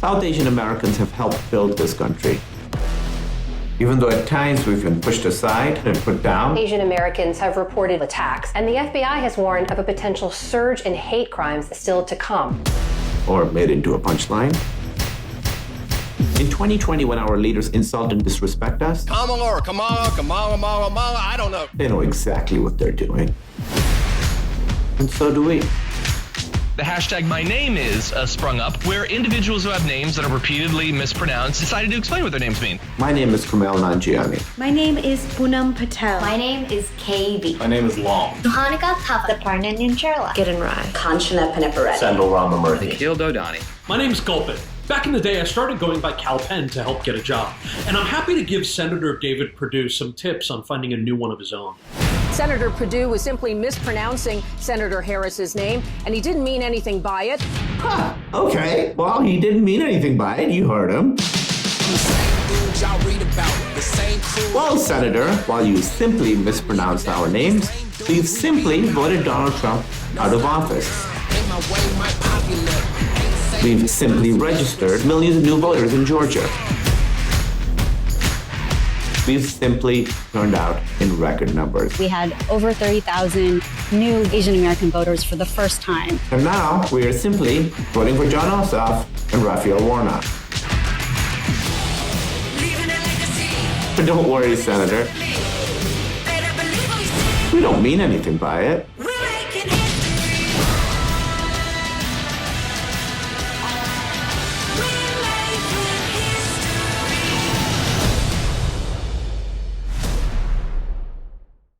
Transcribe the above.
South Asian Americans have helped build this country. Even though at times we've been pushed aside and put down, Asian Americans have reported attacks, and the FBI has warned of a potential surge in hate crimes still to come. or made into a punchline. In 2020, when our leaders insult and disrespect us, Kamala, I don't know. they know exactly what they're doing. And so do we. The hashtag My Name Is sprung up, where individuals who have names that are repeatedly mispronounced decided to explain what their names mean. My name is Kamala Nanjiani. My name is Poonam Patel. My name is KB. My name is Long. Johanika Tapaparnan Nincherla. Gideon Rai. Kanchana Panaparetti. Sandal Ramamurthy. Nikhil Dodani. My name's Gulpin. Back in the day, I started going by Cal Penn to help get a job. And I'm happy to give Senator David Perdue some tips on finding a new one of his own. Senator Perdue was simply mispronouncing Senator Harris's name, and he didn't mean anything by it. Huh, okay. Well, he didn't mean anything by it. You heard him. Well, Senator, while you simply mispronounced our names, we've simply voted Donald Trump out of office. We've simply registered millions of new voters in Georgia. We've simply turned out in record numbers. We had over 30,000 new Asian American voters for the first time. And now we are simply voting for Jon Ossoff and Raphael Warnock. But don't worry, Senator. We don't mean anything by it.